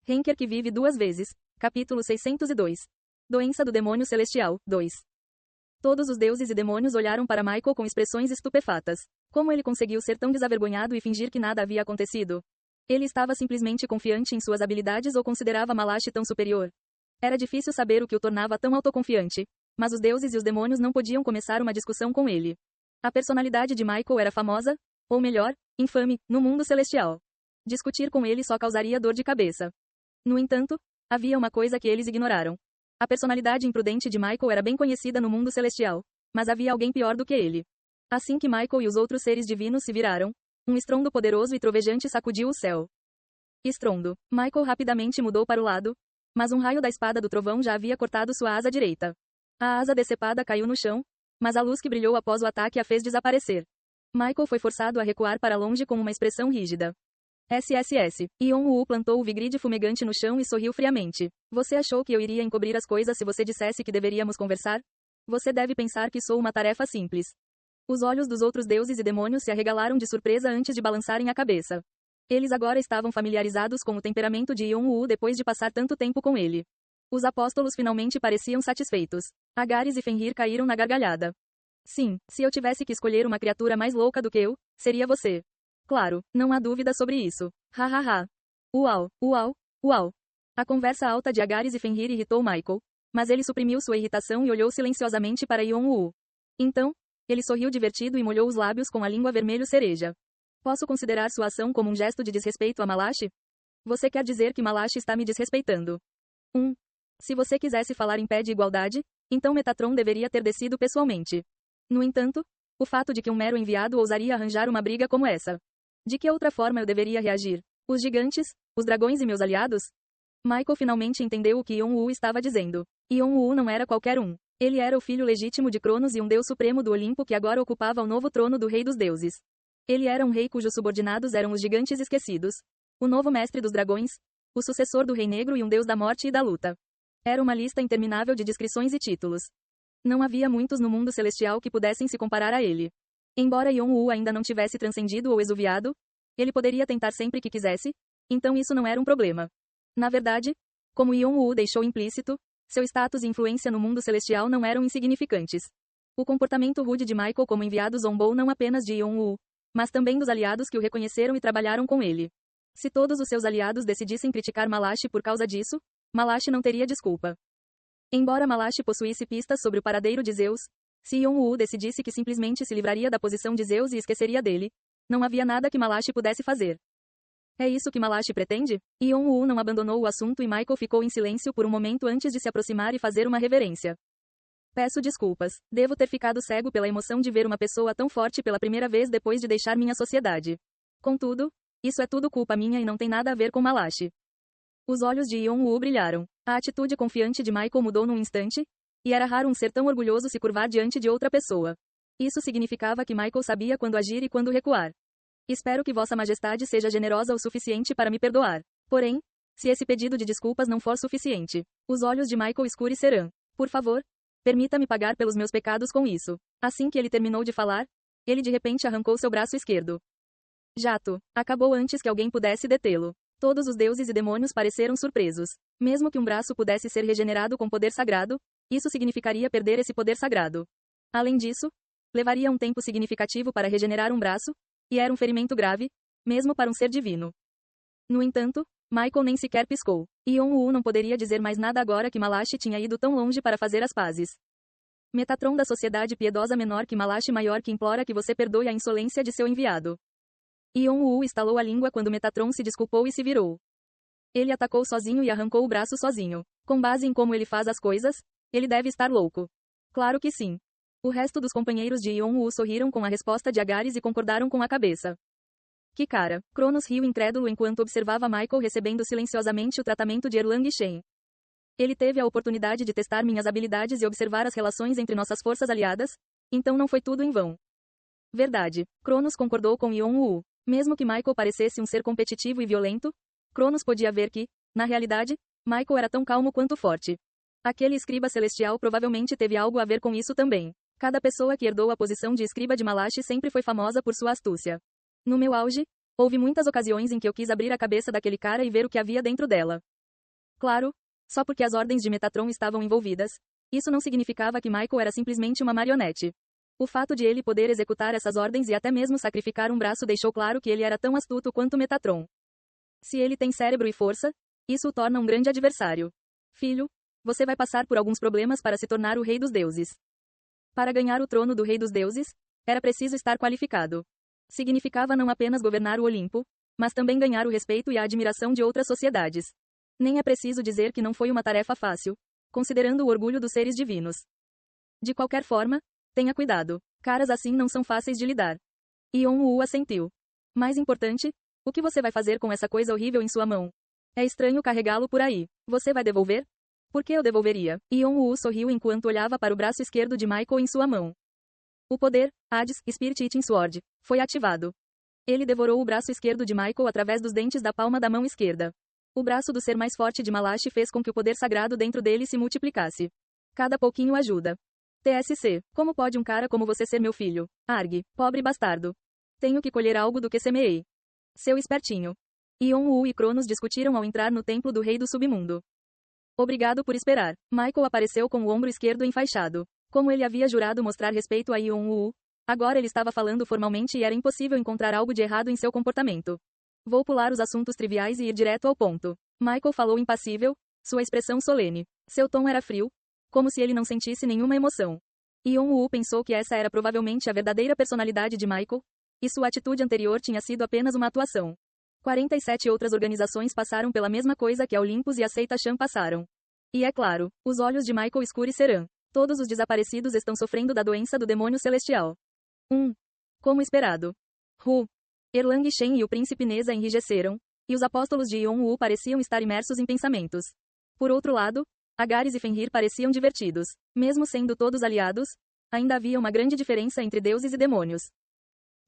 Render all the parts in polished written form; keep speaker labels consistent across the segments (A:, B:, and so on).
A: Henker que vive duas vezes. Capítulo 602. Doença do demônio celestial, 2. Todos os deuses e demônios olharam para Michael com expressões estupefatas. Como ele conseguiu ser tão desavergonhado e fingir que nada havia acontecido? Ele estava simplesmente confiante em suas habilidades ou considerava Malachi tão superior? Era difícil saber o que o tornava tão autoconfiante, mas os deuses e os demônios não podiam começar uma discussão com ele. A personalidade de Michael era famosa, ou melhor, infame, no mundo celestial. Discutir com ele só causaria dor de cabeça. No entanto, havia uma coisa que eles ignoraram. A personalidade imprudente de Michael era bem conhecida no mundo celestial, mas havia alguém pior do que ele. Assim que Michael e os outros seres divinos se viraram, um estrondo poderoso e trovejante sacudiu o céu. Estrondo. Michael rapidamente mudou para o lado, mas um raio da espada do trovão já havia cortado sua asa direita. A asa decepada caiu no chão, mas a luz que brilhou após o ataque a fez desaparecer. Michael foi forçado a recuar para longe com uma expressão rígida. SSS. Ion-Woo plantou o Vigrid fumegante no chão e sorriu friamente. Você achou que eu iria encobrir as coisas se você dissesse que deveríamos conversar? Você deve pensar que sou uma tarefa simples. Os olhos dos outros deuses e demônios se arregalaram de surpresa antes de balançarem a cabeça. Eles agora estavam familiarizados com o temperamento de Ion-Woo depois de passar tanto tempo com ele. Os apóstolos finalmente pareciam satisfeitos. Agares e Fenrir caíram na gargalhada. Sim, se eu tivesse que escolher uma criatura mais louca do que eu, seria você. Claro, não há dúvida sobre isso. Hahaha. Uau, uau, uau. A conversa alta de Agares e Fenrir irritou Michael, mas ele suprimiu sua irritação e olhou silenciosamente para Ion-Woo. Então, ele sorriu divertido e molhou os lábios com a língua vermelho cereja. Posso considerar sua ação como um gesto de desrespeito a Malachi? Você quer dizer que Malachi está me desrespeitando? Se você quisesse falar em pé de igualdade, então Metatron deveria ter descido pessoalmente. No entanto, o fato de que um mero enviado ousaria arranjar uma briga como essa. De que outra forma eu deveria reagir? Os gigantes? Os dragões e meus aliados? Michael finalmente entendeu o que Ion-Woo estava dizendo. Ion-Woo não era qualquer um. Ele era o filho legítimo de Cronos e um deus supremo do Olimpo que agora ocupava o novo trono do rei dos deuses. Ele era um rei cujos subordinados eram os gigantes esquecidos, o novo mestre dos dragões, o sucessor do rei negro e um deus da morte e da luta. Era uma lista interminável de descrições e títulos. Não havia muitos no mundo celestial que pudessem se comparar a ele. Embora Ion-Woo ainda não tivesse transcendido ou exuviado, ele poderia tentar sempre que quisesse, então isso não era um problema. Na verdade, como Ion-Woo deixou implícito, seu status e influência no mundo celestial não eram insignificantes. O comportamento rude de Michael como enviado zombou não apenas de Ion-Woo, mas também dos aliados que o reconheceram e trabalharam com ele. Se todos os seus aliados decidissem criticar Malachi por causa disso, Malachi não teria desculpa. Embora Malachi possuísse pistas sobre o paradeiro de Zeus, se Ion-Woo decidisse que simplesmente se livraria da posição de Zeus e esqueceria dele, não havia nada que Malachi pudesse fazer. É isso que Malachi pretende? Ion-Woo não abandonou o assunto e Michael ficou em silêncio por um momento antes de se aproximar e fazer uma reverência. Peço desculpas, devo ter ficado cego pela emoção de ver uma pessoa tão forte pela primeira vez depois de deixar minha sociedade. Contudo, isso é tudo culpa minha e não tem nada a ver com Malachi. Os olhos de Ion-Woo brilharam. A atitude confiante de Michael mudou num instante, e era raro um ser tão orgulhoso se curvar diante de outra pessoa. Isso significava que Michael sabia quando agir e quando recuar. Espero que Vossa Majestade seja generosa o suficiente para me perdoar. Porém, se esse pedido de desculpas não for suficiente, os olhos de Michael escurecerão. Por favor, permita-me pagar pelos meus pecados com isso. Assim que ele terminou de falar, ele de repente arrancou seu braço esquerdo. Jato. Acabou antes que alguém pudesse detê-lo. Todos os deuses e demônios pareceram surpresos. Mesmo que um braço pudesse ser regenerado com poder sagrado, isso significaria perder esse poder sagrado. Além disso, levaria um tempo significativo para regenerar um braço, e era um ferimento grave, mesmo para um ser divino. No entanto, Michael nem sequer piscou. Ion-Woo não poderia dizer mais nada agora que Malachi tinha ido tão longe para fazer as pazes. Metatron da sociedade piedosa menor que Malachi maior que implora que você perdoe a insolência de seu enviado. Ion-Woo estalou a língua quando Metatron se desculpou e se virou. Ele atacou sozinho e arrancou o braço sozinho. Com base em como ele faz as coisas, ele deve estar louco. Claro que sim. O resto dos companheiros de Ion-Woo sorriram com a resposta de Agares e concordaram com a cabeça. Que cara. Cronos riu incrédulo enquanto observava Michael recebendo silenciosamente o tratamento de Erlang Shen. Ele teve a oportunidade de testar minhas habilidades e observar as relações entre nossas forças aliadas, então não foi tudo em vão. Verdade. Cronos concordou com Ion-Woo. Mesmo que Michael parecesse um ser competitivo e violento, Cronos podia ver que, na realidade, Michael era tão calmo quanto forte. Aquele escriba celestial provavelmente teve algo a ver com isso também. Cada pessoa que herdou a posição de escriba de Malachi sempre foi famosa por sua astúcia. No meu auge, houve muitas ocasiões em que eu quis abrir a cabeça daquele cara e ver o que havia dentro dela. Claro, só porque as ordens de Metatron estavam envolvidas, isso não significava que Michael era simplesmente uma marionete. O fato de ele poder executar essas ordens e até mesmo sacrificar um braço deixou claro que ele era tão astuto quanto Metatron. Se ele tem cérebro e força, isso o torna um grande adversário. Filho, você vai passar por alguns problemas para se tornar o rei dos deuses. Para ganhar o trono do rei dos deuses, era preciso estar qualificado. Significava não apenas governar o Olimpo, mas também ganhar o respeito e a admiração de outras sociedades. Nem é preciso dizer que não foi uma tarefa fácil, considerando o orgulho dos seres divinos. De qualquer forma, tenha cuidado. Caras assim não são fáceis de lidar. Yon-Woo assentiu. Mais importante, o que você vai fazer com essa coisa horrível em sua mão? É estranho carregá-lo por aí. Você vai devolver? Por que eu devolveria? Yon-Woo sorriu enquanto olhava para o braço esquerdo de Michael em sua mão. O poder, Hades, Spirit Eating Sword, foi ativado. Ele devorou o braço esquerdo de Michael através dos dentes da palma da mão esquerda. O braço do ser mais forte de Malachi fez com que o poder sagrado dentro dele se multiplicasse. Cada pouquinho ajuda. TSC, como pode um cara como você ser meu filho? Arg, pobre bastardo. Tenho que colher algo do que semeei. Seu espertinho. Yon-Woo e Cronos discutiram ao entrar no templo do rei do submundo. Obrigado por esperar. Michael apareceu com o ombro esquerdo enfaixado. Como ele havia jurado mostrar respeito a Yon-Woo, agora ele estava falando formalmente e era impossível encontrar algo de errado em seu comportamento. Vou pular os assuntos triviais e ir direto ao ponto. Michael falou impassível, sua expressão solene. Seu tom era frio, como se ele não sentisse nenhuma emoção. Yon-Woo pensou que essa era provavelmente a verdadeira personalidade de Michael, e sua atitude anterior tinha sido apenas uma atuação. 47 outras organizações passaram pela mesma coisa que a Olympus e a Seita Chan passaram. E é claro, os olhos de Michael escurecerão. Todos os desaparecidos estão sofrendo da doença do demônio celestial. Como esperado. Erlang Shen e o príncipe Neza enrijeceram, e os apóstolos de Yon-Woo pareciam estar imersos em pensamentos. Por outro lado, Agares e Fenrir pareciam divertidos. Mesmo sendo todos aliados, ainda havia uma grande diferença entre deuses e demônios.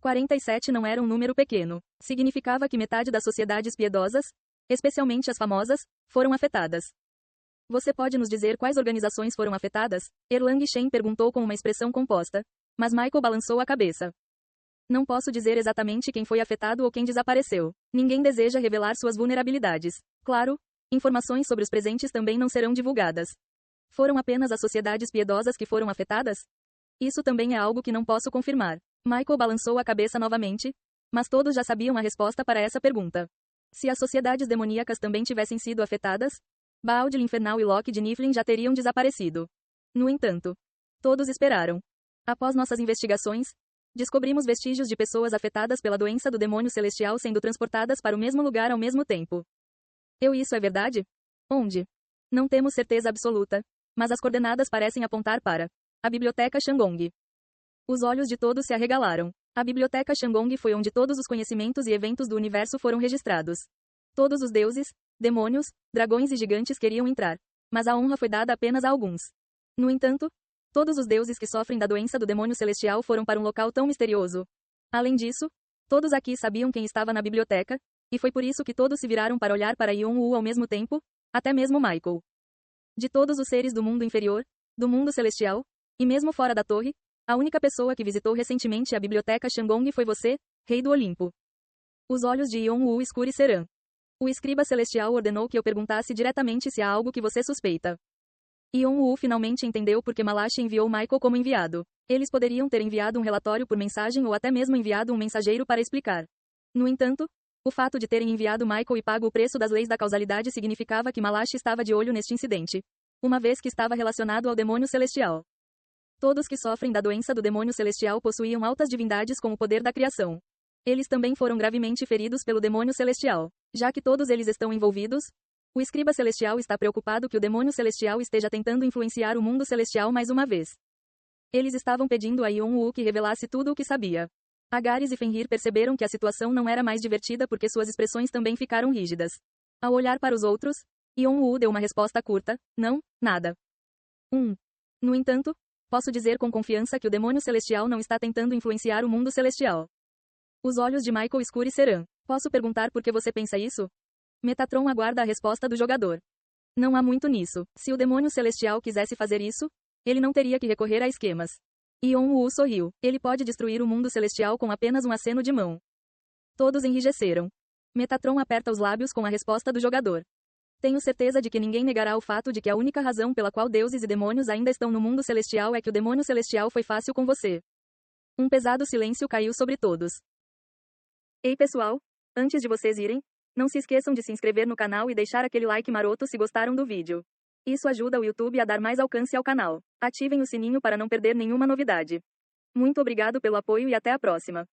A: 47 não era um número pequeno. Significava que metade das sociedades piedosas, especialmente as famosas, foram afetadas. Você pode nos dizer quais organizações foram afetadas? Erlang Shen perguntou com uma expressão composta, mas Michael balançou a cabeça. Não posso dizer exatamente quem foi afetado ou quem desapareceu. Ninguém deseja revelar suas vulnerabilidades. Claro, informações sobre os presentes também não serão divulgadas. Foram apenas as sociedades piedosas que foram afetadas? Isso também é algo que não posso confirmar. Michael balançou a cabeça novamente, mas todos já sabiam a resposta para essa pergunta. Se as sociedades demoníacas também tivessem sido afetadas, Baal de Infernal e Loki de Niflheim já teriam desaparecido. No entanto, todos esperaram. Após nossas investigações, descobrimos vestígios de pessoas afetadas pela doença do demônio celestial sendo transportadas para o mesmo lugar ao mesmo tempo. Isso é verdade? Onde? Não temos certeza absoluta, mas as coordenadas parecem apontar para a Biblioteca Shandong. Os olhos de todos se arregalaram. A Biblioteca Shandong foi onde todos os conhecimentos e eventos do universo foram registrados. Todos os deuses, demônios, dragões e gigantes queriam entrar, mas a honra foi dada apenas a alguns. No entanto, todos os deuses que sofrem da doença do demônio celestial foram para um local tão misterioso. Além disso, todos aqui sabiam quem estava na biblioteca, e foi por isso que todos se viraram para olhar para Yon-Woo ao mesmo tempo, até mesmo Michael. De todos os seres do mundo inferior, do mundo celestial, e mesmo fora da torre, a única pessoa que visitou recentemente a biblioteca Shandong foi você, Rei do Olimpo. Os olhos de Yon-Woo escurecerão. O escriba celestial ordenou que eu perguntasse diretamente se há algo que você suspeita. Yon-Woo finalmente entendeu porque Malachi enviou Michael como enviado. Eles poderiam ter enviado um relatório por mensagem ou até mesmo enviado um mensageiro para explicar. No entanto, o fato de terem enviado Michael e pago o preço das leis da causalidade significava que Malachi estava de olho neste incidente, uma vez que estava relacionado ao demônio celestial. Todos que sofrem da doença do demônio celestial possuíam altas divindades com o poder da criação. Eles também foram gravemente feridos pelo demônio celestial. Já que todos eles estão envolvidos, o escriba celestial está preocupado que o demônio celestial esteja tentando influenciar o mundo celestial mais uma vez. Eles estavam pedindo a Yon-Woo que revelasse tudo o que sabia. Agares e Fenrir perceberam que a situação não era mais divertida porque suas expressões também ficaram rígidas. Ao olhar para os outros, Yon-Woo deu uma resposta curta: não, nada. No entanto, posso dizer com confiança que o demônio celestial não está tentando influenciar o mundo celestial. Os olhos de Michael escurecerão. Posso perguntar por que você pensa isso? Metatron aguarda a resposta do jogador. Não há muito nisso. Se o demônio celestial quisesse fazer isso, ele não teria que recorrer a esquemas. Yon-Woo sorriu. Ele pode destruir o mundo celestial com apenas um aceno de mão. Todos enrijeceram. Metatron aperta os lábios com a resposta do jogador. Tenho certeza de que ninguém negará o fato de que a única razão pela qual deuses e demônios ainda estão no mundo celestial é que o demônio celestial foi fácil com você. Um pesado silêncio caiu sobre todos. Ei pessoal, antes de vocês irem, não se esqueçam de se inscrever no canal e deixar aquele like maroto se gostaram do vídeo. Isso ajuda o YouTube a dar mais alcance ao canal. Ativem o sininho para não perder nenhuma novidade. Muito obrigado pelo apoio e até a próxima.